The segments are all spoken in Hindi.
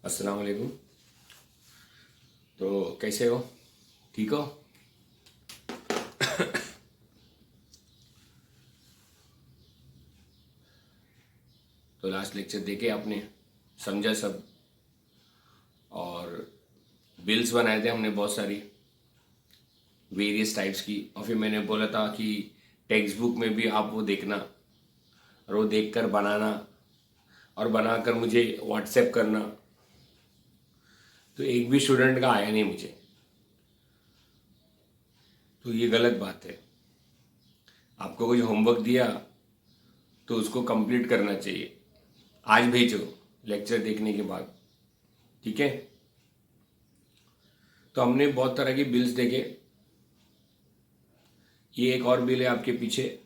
अस्सलाम वालेकुम। तो कैसे हो? ठीक हो? तो लास्ट लेक्चर देखे आपने, समझा सब। और बिल्स बनाए थे हमने बहुत सारी वेरियस टाइप्स की, और फिर मैंने बोला था कि टेक्स्ट बुक में भी आप वो देखना और वो देखकर बनाना और बनाकर मुझे व्हाट्सएप करना। तो एक भी स्टूडेंट का आया नहीं मुझे, तो ये गलत बात है। आपको कुछ होमवर्क दिया तो उसको कंप्लीट करना चाहिए। आज भेजो लेक्चर देखने के बाद, ठीक है? तो हमने बहुत तरह के बिल्स देखे। ये एक और बिल है आपके पीछे,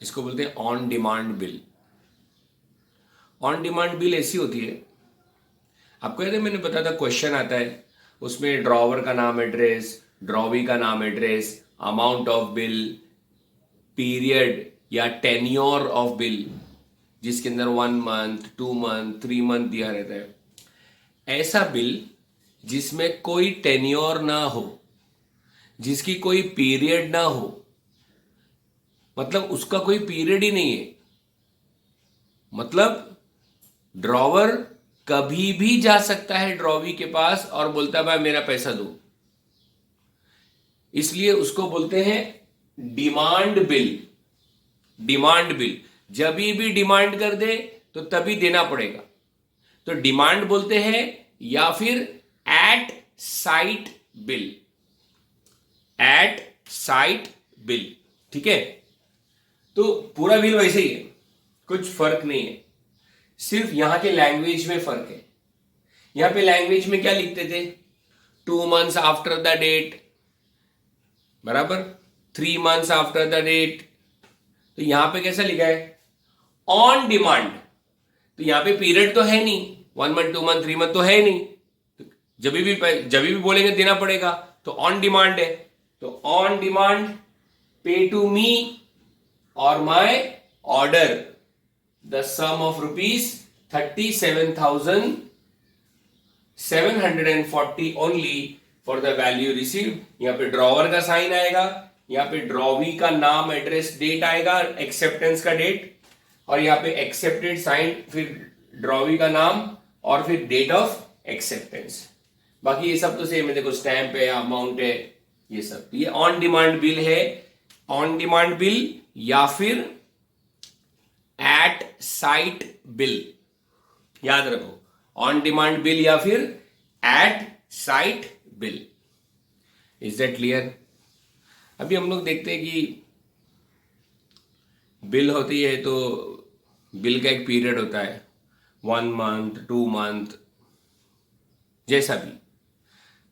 इसको बोलते हैं on demand bill. On demand bill ऐसी होती है, आपको याद है मैंने बताया था क्वेश्चन आता है, उसमें ड्रॉवर का नाम एड्रेस, ड्रॉवी का नाम address, amount of bill, period या टेन्योर ऑफ बिल, जिसके अंदर 1 मंथ, 2 मंथ, 3 मंथ दिया रहता है। ऐसा बिल जिसमें कोई टेन्योर ना हो, जिसकी कोई पीरियड ना हो, मतलब उसका कोई पीरियड ही नहीं है, मतलब ड्रॉवर कभी भी जा सकता है ड्रॉवी के पास और बोलता है भाई मेरा पैसा दो, इसलिए उसको बोलते हैं डिमांड बिल। डिमांड बिल जब भी डिमांड कर दे तो तभी देना पड़ेगा, तो डिमांड बोलते हैं, या फिर at sight bill. At sight bill, ठीक है? तो पूरा बिल वैसे ही है, कुछ फर्क नहीं है, सिर्फ यहां के लैंग्वेज में फर्क है। यहां पे लैंग्वेज में क्या लिखते थे? 2 मंथ्स आफ्टर द डेट, बराबर, 3 मंथ्स आफ्टर द डेट। तो यहां पे कैसा लिखा है? On demand. तो यहां पे पीरियड तो है नहीं, 1 मंथ, 2 मंथ, 3 मंथ तो है नहीं, तो जब भी बोलेंगे देना पड़ेगा, तो ऑन डिमांड है। तो on demand, pay to me और my order the sum of ₹37,740 only for the value received. यहां पे ड्रॉवर का साइन आएगा, यहां पे ड्रॉवी का नाम, एड्रेस, डेट आएगा, एक्सेप्टेंस का डेट, और यहां पे एक्सेप्टेड साइन, फिर ड्रॉवी का नाम और फिर डेट ऑफ एक्सेप्टेंस। बाकी ये सब तो सेम है, देखो स्टैंप है, अमाउंट है, ये सब। ये ऑन डिमांड बिल है। ऑन डिमांड बिल या फिर एट साइट बिल, याद रखो, ऑन डिमांड बिल या फिर at sight bill. Is that clear? अभी हम लोग देखते हैं कि बिल होती है तो बिल का एक पीरियड होता है, 1 मंथ, 2 मंथ, जैसा भी।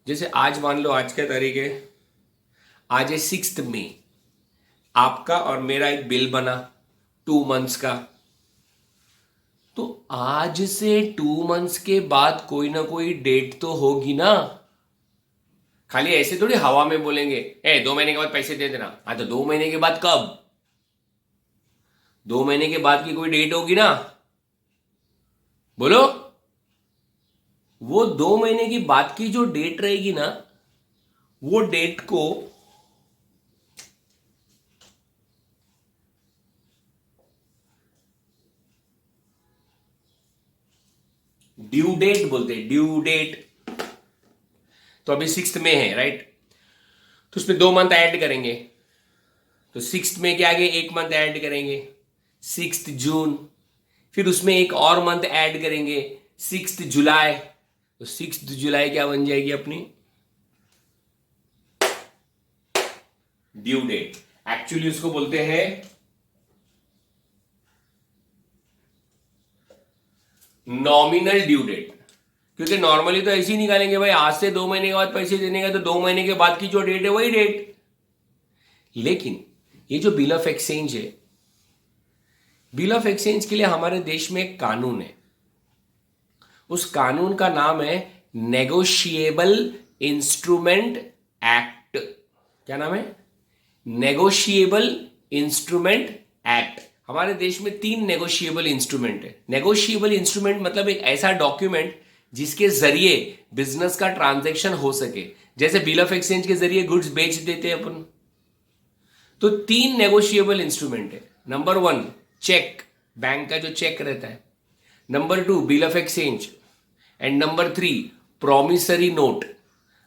जैसे आज मान लो, आज क्या तारीख है? आज है 6 मई। आपका और मेरा एक बिल बना 2 मंथ्स का, तो आज से 2 मंथ्स के बाद कोई ना कोई डेट तो होगी ना। खाली ऐसे थोड़ी हवा में बोलेंगे 2 महीने के बाद पैसे दे देना। हाँ, तो 2 महीने के बाद कब? 2 महीने के बाद की कोई डेट होगी ना, बोलो। वो 2 महीने की बाद की जो डेट रहेगी ना, वो डेट को ड्यू डेट बोलते हैं, ड्यू डेट। तो अभी 6 में है, राइट? तो उसमें 2 मंथ ऐड करेंगे, तो 6 में के आगे 1 मंथ ऐड करेंगे, 6 जून। फिर उसमें एक और मंथ ऐड करेंगे, 6 जुलाई। तो 6 जुलाई क्या बन जाएगी अपनी? Due date. एक्चुअली उसको बोलते हैं नॉमिनल ड्यू डेट, क्योंकि नॉर्मली तो ऐसे ही निकालेंगे भाई, आज से 2 महीने के बाद पैसे देने का, तो 2 महीने के बाद की जो डेट है वही डेट। लेकिन ये जो बिल ऑफ एक्सचेंज है, बिल ऑफ एक्सचेंज के लिए हमारे देश में एक कानून है। उस कानून का नाम है नेगोशिएबल इंस्ट्रूमेंट एक्ट। क्या नाम है? Negotiable instrument act. हमारे देश में 3 नेगोशिएबल इंस्ट्रूमेंट है। नेगोशिएबल इंस्ट्रूमेंट मतलब एक ऐसा डॉक्यूमेंट जिसके जरिए बिजनेस का ट्रांजैक्शन हो सके। जैसे बिल ऑफ एक्सचेंज के जरिए गुड्स बेच देते हैं अपन। तो 3 नेगोशिएबल इंस्ट्रूमेंट है। नंबर 1 चेक, बैंक का जो चेक रहता है। Number 2 bill of exchange. And number 3 promissory note.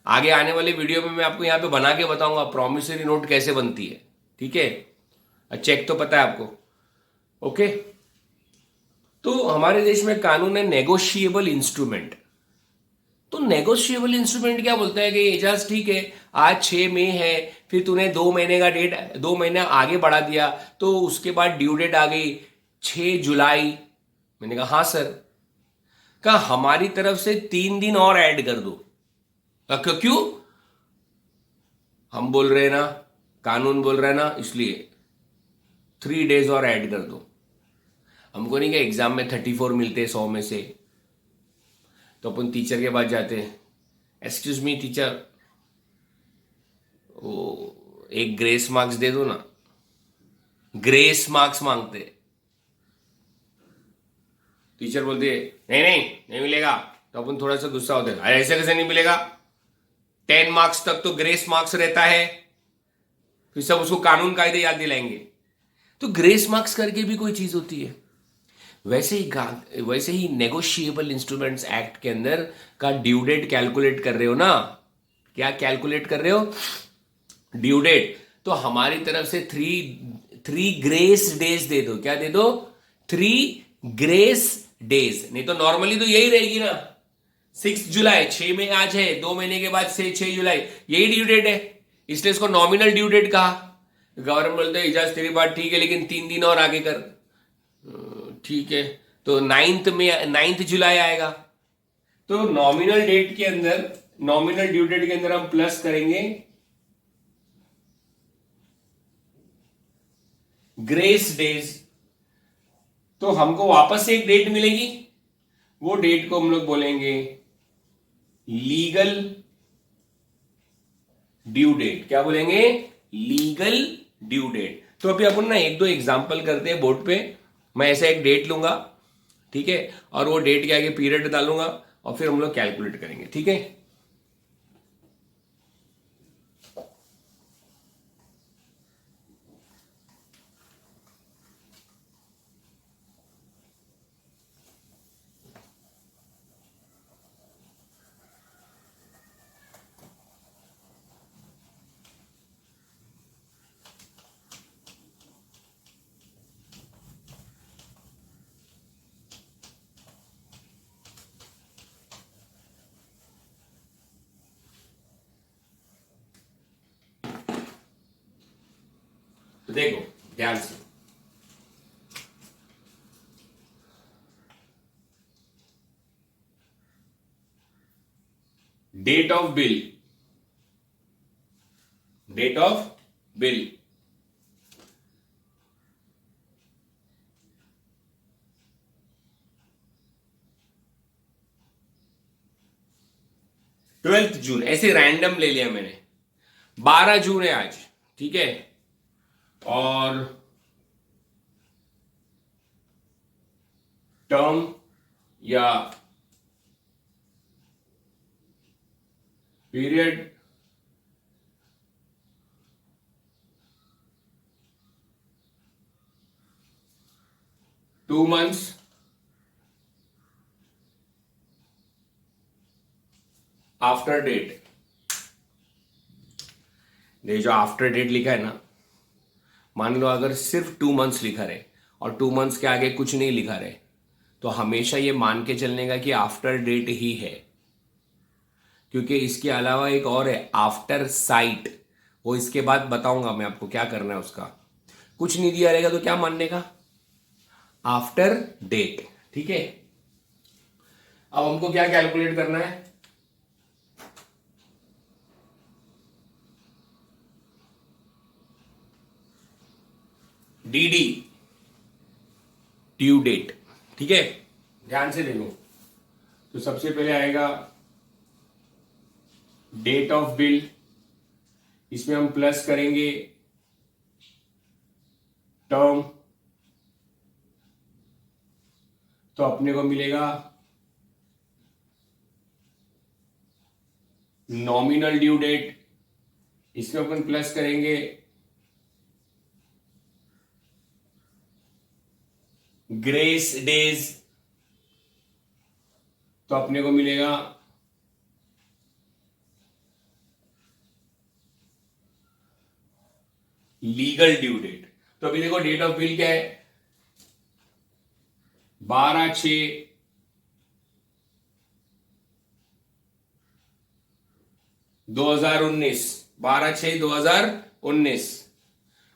आगे आने वाले वीडियो में मैं आपको यहां पे बना के बताऊंगा प्रॉमिसरी नोट कैसे बनती है। ठीक है, चेक तो पता है आपको। ओके, तो हमारे देश में कानून है नेगोशिएबल इंस्ट्रूमेंट। तो नेगोशिएबल इंस्ट्रूमेंट क्या बोलता है कि एजाज ठीक है, आज 6 मई है, फिर तूने 2 महीने का डेट 2 महीने आगे बढ़ा दिया, तो उसके बाद ड्यू डेट आ गई 6 जुलाई। मैंने कहा हाँ सर। कहा हमारी तरफ से 3 दिन और ऐड कर दो। क्यों? हम बोल रहे हैं ना, कानून बोल रहा है ना, इसलिए 3 डेज और ऐड कर दो। हमको नहीं कि एग्जाम में 34 मिलते 100 में से, तो अपन टीचर के पास जाते हैं, एक्सक्यूज मी टीचर, वो एक ग्रेस मार्क्स दे दो ना। ग्रेस मार्क्स मांगते। टीचर बोलते नहीं नहीं नहीं मिलेगा, तो अपन थोड़ा सा गुस्सा होता है, अरे ऐसे कैसे नहीं मिलेगा, 10 मार्क्स तक तो ग्रेस मार्क्स रहता है। फिर सब उसको कानून कायदे याद दिलाएंगे। तो ग्रेस मार्क्स करके भी कोई चीज होती है। वैसे ही नेगोशिएबल इंस्ट्रूमेंट्स एक्ट के अंदर का ड्यू डेट कैलकुलेट कर रहे हो ना। क्या कैलकुलेट कर रहे हो? Due date. तो हमारी तरफ से थ्री ग्रेस डेज दे दो। क्या दे दो? 3 ग्रेस डेज। नहीं तो नॉर्मली तो यही रहेगी ना, 6 जुलाई, 6 में आज है, 2 महीने के बाद से 6 जुलाई, यही ड्यू डेट है, इसलिए इसको नॉमिनल ड्यू डेट कहा। गवर्नमेंट बोलते हैं इजाज तेरी बात ठीक है, लेकिन 3 दिन और आगे कर। ठीक है, तो 9 जुलाई आएगा। तो नॉमिनल डेट के अंदर, नॉमिनल ड्यू डेट के अंदर हम प्लस करेंगे ग्रेस डेज। तो हमको वापस से एक डेट मिलेगी, वो डेट को हम लोग बोलेंगे लीगल ड्यू डेट। क्या बोलेंगे? Legal due date. तो अभी अपन ना 1-2 एग्जांपल करते हैं बोर्ड पे। मैं ऐसा एक डेट लूंगा, ठीक है, और वो डेट के आगे पीरियड डालूंगा, और फिर हम लोग कैलकुलेट करेंगे। ठीक है, तो देखो ध्यान से, date of bill, date of bill, twelfth June, ऐसे रैंडम ले लिया मैंने। 12 जून है आज, ठीक है, और टर्म या period two months after date. ये जो आफ्टर डेट लिखा है ना, मान लो अगर सिर्फ 2 मंथ्स लिखा रहे और 2 मंथ्स के आगे कुछ नहीं लिखा रहे, तो हमेशा ये मान के चलने का कि आफ्टर डेट ही है। क्योंकि इसके अलावा एक और है आफ्टर साइट, वो इसके बाद बताऊंगा मैं आपको क्या करना है उसका। कुछ नहीं दिया रहेगा तो क्या मानने का? After date. ठीक है, अब हमको क्या कैलकुलेट करना है? DD, due date. ठीक है, ध्यान से देखो। तो सबसे पहले आएगा डेट ऑफ बिल, इसमें हम प्लस करेंगे टर्म, तो अपने को मिलेगा नॉमिनल ड्यू डेट, इसमें अपन प्लस करेंगे ग्रेस डेज, तो अपने को मिलेगा लीगल ड्यू डेट। तो अभी देखो डेट ऑफ बिल क्या है, 12/6/2019, 12/6/2019।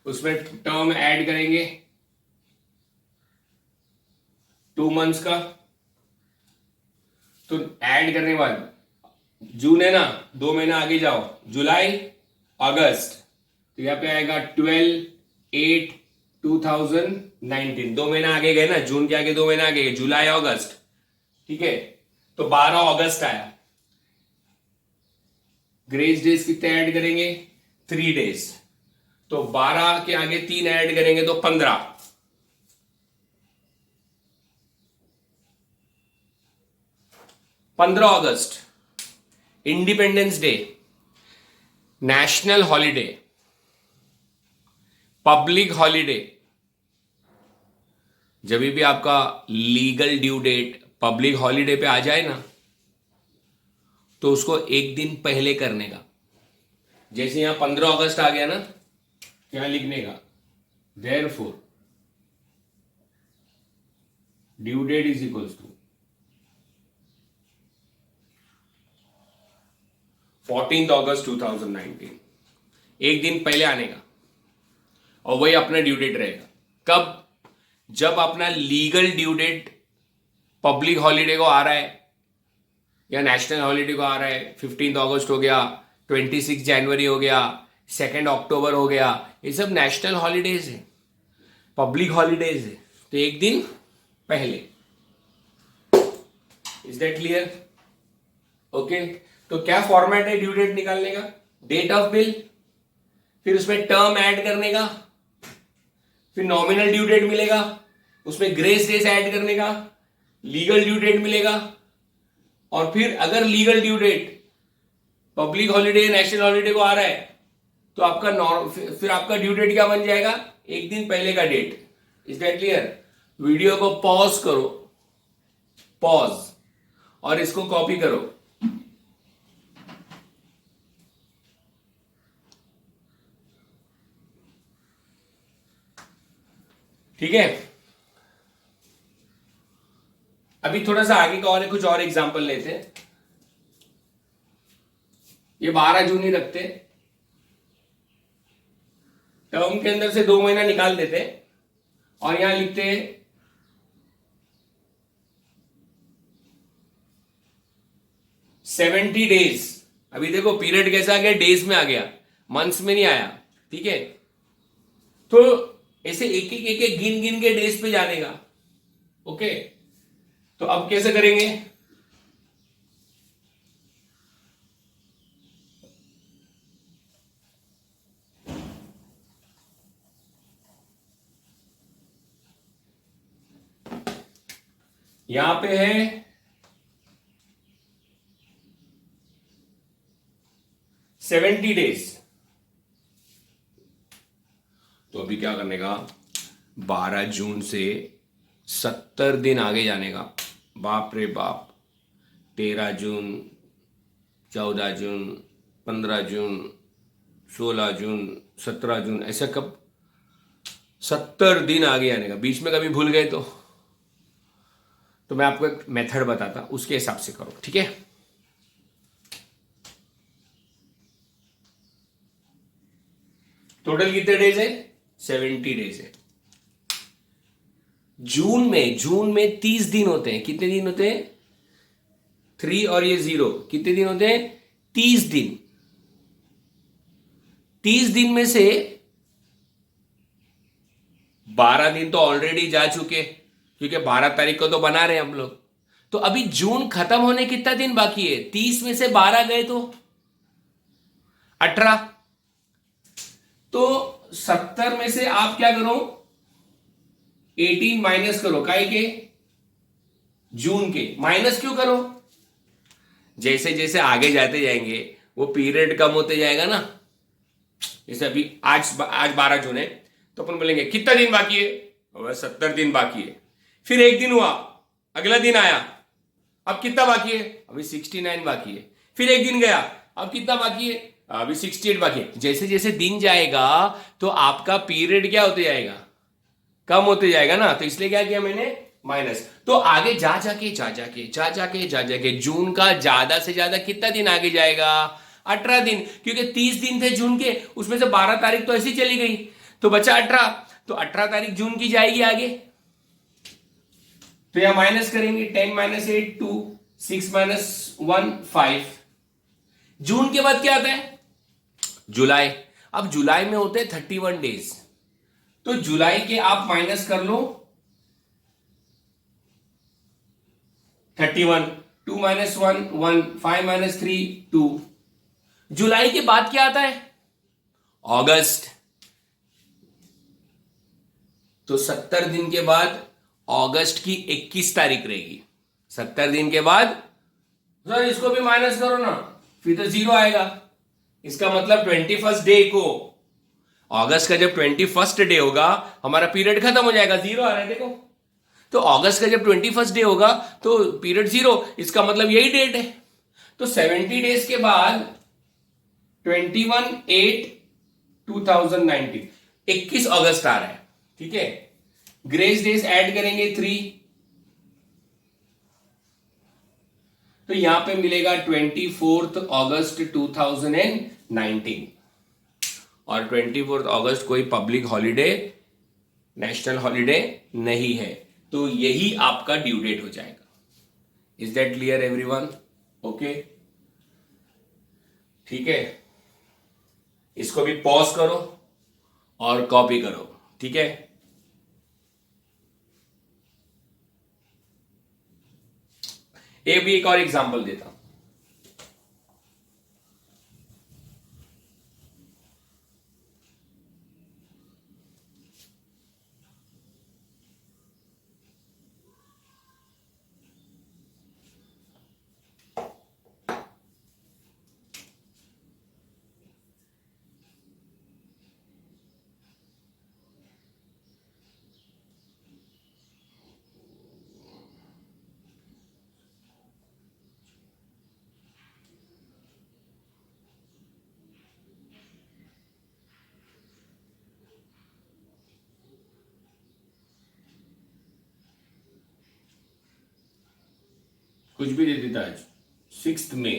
उसमें टर्म ऐड करेंगे 2 मंथ्स का, तो ऐड करने के बाद जून है ना, 2 महीना आगे जाओ, जुलाई अगस्त, तो यहां पे आएगा 12/8/2019। 2 महीना आगे गए ना, जून के आगे 2 महीना आगे गए, जुलाई अगस्त, ठीक है। तो 12 अगस्त आया। ग्रेस डेज कितने ऐड करेंगे, 3 डेज, तो 12 के आगे 3 ऐड करेंगे तो 15। 15 अगस्त independence day, national holiday, public holiday. जब भी आपका legal due date public holiday पे आ जाए ना, तो उसको एक दिन पहले करने का। जैसे यहां 15 अगस्त आ गया ना, क्या लिखने का, therefore due date is equals to 14 August 2019, एक दिन पहले आने का, और वही अपना ड्यू डेट रहेगा। कब, जब अपना legal due date public holiday को आ रहा है या नेशनल हॉलिडे को आ रहा है, 15 अगस्त हो गया, 26 जनवरी हो गया, 2 अक्टूबर हो गया, ये सब नेशनल हॉलीडेज है, पब्लिक हॉलीडेज है, तो एक दिन पहले। Is that clear? ओके, तो क्या फॉर्मेट है ड्यू डेट निकालने का, डेट ऑफ बिल, फिर उसमें टर्म ऐड करने का, फिर नॉमिनल ड्यू डेट मिलेगा, उसमें ग्रेस डेज ऐड करने का, लीगल ड्यू डेट मिलेगा, और फिर अगर legal due date public holiday national holiday को आ रहा है, तो आपका फिर आपका ड्यू डेट क्या बन जाएगा, एक दिन पहले का date. Is that clear? Video को पॉज करो, पॉज, और इसको कॉपी करो। ठीक है, अभी थोड़ा सा आगे का और कुछ और एग्जांपल लेते हैं। ये 12 जून ही रखते, टर्म के अंदर से 2 महीना निकाल देते, और यहां लिखते हैं 70 डेज। अभी देखो पीरियड कैसा आ गया, डेज में आ गया, मंथ्स में नहीं आया, ठीक है। तो ऐसे एक एक गिन गिन के डेज पे जाने का। ओके, तो अब कैसे करेंगे, यहां पे है 70 डेज, तो अभी क्या करने का, 12 जून से 70 दिन आगे जाने का। बाप रे बाप, 13 जून, 14 जून, 15 जून, 16 जून, 17 जून, ऐसा कब 70 दिन आगे आने का। बीच में कभी भूल गए तो मैं आपको एक मेथड बताता, उसके हिसाब से करो, ठीक है। टोटल कितने डेज है, 70 डेज है। जून में 30 दिन होते हैं। कितने दिन होते हैं, 3 और ये 0, कितने दिन होते हैं, 30 दिन। 30 दिन में से 12 दिन तो ऑलरेडी जा चुके, क्योंकि 12 तारीख को तो बना रहे हैं हम लोग। तो अभी जून खत्म होने कितना दिन बाकी है, 30 में से 12 गए तो 18। तो 70 में से आप क्या करो, 18 माइनस करो, काहे के, जून के। माइनस क्यों करो, जैसे जैसे आगे जाते जाएंगे वो पीरियड कम होते जाएगा ना। जैसे अभी आज 12 जून है, तो अपन बोलेंगे कितना दिन बाकी है, 70 दिन बाकी है। फिर एक दिन हुआ, अगला दिन आया, अब कितना बाकी है, अभी 69 बाकी है। फिर एक दिन गया, अब कितना बाकी है, अभी 68 बाकी है। जैसे जैसे दिन जाएगा तो आपका पीरियड क्या होते जाएगा, कम होते जाएगा ना। तो इसलिए क्या किया मैंने, माइनस। तो आगे जा जाके जून का ज्यादा से ज्यादा कितना दिन आगे जाएगा, 18 दिन, क्योंकि 30 दिन थे जून के, उसमें से 12 तारीख तो ऐसी चली गई, तो बचा 18। तो 18 तारीख जून की जाएगी आगे, तो यहां माइनस करेंगे, 10 माइनस 8 2, 6 माइनस 1 5। जून के बाद क्या आता है, जुलाई। अब जुलाई में होते हैं 31 डेज, तो जुलाई के आप माइनस कर लो 31, 2 माइनस 1 1, 5 माइनस 3 2। जुलाई के बाद क्या आता है, अगस्त। तो 70 दिन के बाद अगस्त की 21 तारीख रहेगी। 70 दिन के बाद, सर इसको भी माइनस करो ना, फिर तो जीरो आएगा। इसका मतलब 21 डे को, अगस्त का जब 21 डे होगा हमारा पीरियड खत्म हो जाएगा, जीरो आ रहा है देखो। तो अगस्त का जब 21 डे होगा तो पीरियड जीरो, इसका मतलब यही डेट है। तो 70 डेज के बाद 21/8/2019, 21 अगस्त आ रहा है, ठीक है। ग्रेस डेज ऐड करेंगे 3, तो यहां पे मिलेगा 24 अगस्त 2019। और 24 अगस्त कोई पब्लिक हॉलिडे, नेशनल हॉलिडे नहीं है, तो यही आपका ड्यू डेट हो जाएगा। Is that clear everyone? Okay, ठीक है। इसको भी पॉज करो और कॉपी करो, ठीक है। एक और एग्जांपल देता हूं। कुछ भी दे देता है, 6 मई,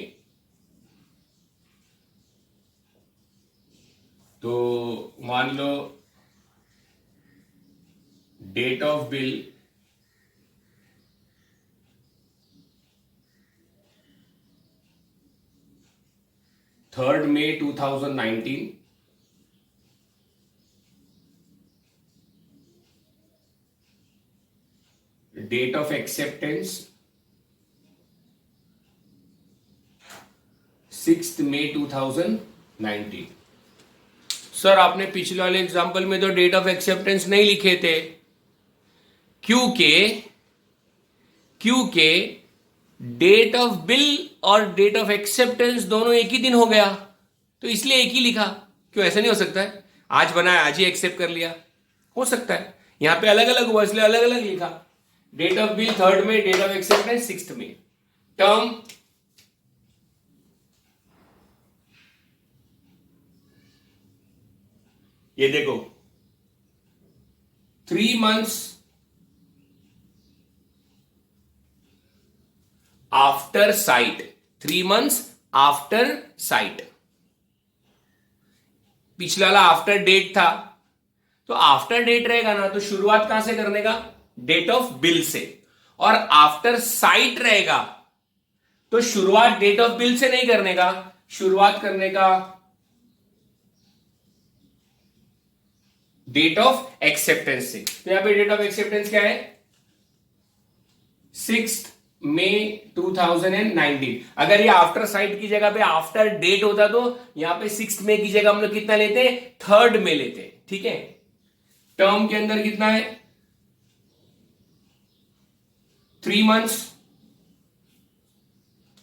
तो मान लो डेट ऑफ बिल 3 मई 2019, डेट ऑफ एक्सेप्टेंस 6 मई 2019। सर आपने पिछले वाले एग्जांपल में तो डेट ऑफ एक्सेप्टेंस नहीं लिखे थे, क्योंकि डेट ऑफ बिल और डेट ऑफ एक्सेप्टेंस दोनों एक ही दिन हो गया, तो इसलिए एक ही लिखा। क्यों, ऐसा नहीं हो सकता है, आज बनाया आज ही एक्सेप्ट कर लिया, हो सकता है। यहां पे अलग अलग हुआ इसलिए अलग अलग लिखा। डेट ऑफ बिल 3 में, डेट ऑफ एक्सेप्टेंस 6 में। टर्म ये देखो, 3 months after site, 3 months after site. पिछला वाला आफ्टर डेट था, तो आफ्टर डेट रहेगा ना, तो शुरुआत कहां से करने का, डेट ऑफ बिल से। और आफ्टर साइट रहेगा तो शुरुआत डेट ऑफ बिल से नहीं करने का, शुरुआत करने का डेट ऑफ एक्सेप्टेंस से। तो यहां पे डेट ऑफ एक्सेप्टेंस क्या है, 6 मई 2019। अगर ये आफ्टर साइट की जगह पे आफ्टर डेट होता तो यहां पे 6 मई की जगह हम लोग कितना लेते, 3 में लेते, ठीक है। टर्म के अंदर कितना है, 3 months,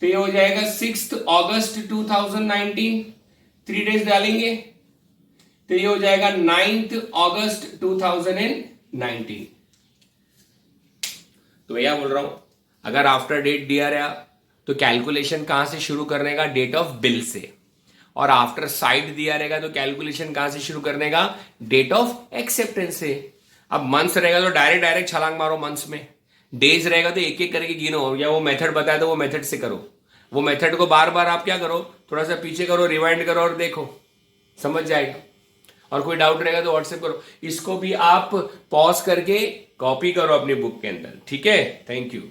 तो ये हो जाएगा 6 अगस्त 2019, 3 डेज डालेंगे तो ये हो जाएगा 9 अगस्त 2019। तो भैया बोल रहा हूं, अगर आफ्टर डेट दिया रहा तो कैलकुलेशन कहां से शुरू करने का, डेट ऑफ बिल से, और आफ्टर साइड दिया रहेगा तो कैलकुलेशन कहां से शुरू करने का, डेट ऑफ एक्सेप्टेंस से। अब मंथ्स रहेगा तो डायरेक्ट छलांग मारो मंथ्स में, डेज रहेगा तो एक एक करके गिनो, या वो मेथड बताया तो वो मेथड से करो। वो मेथड को बार बार आप क्या करो, थोड़ा सा पीछे करो, रिवाइंड करो और देखो, समझ जाएगा। और कोई डाउट रहेगा तो व्हाट्सएप करो। इसको भी आप पॉज करके कॉपी करो अपनी बुक के अंदर, ठीक है। Thank you.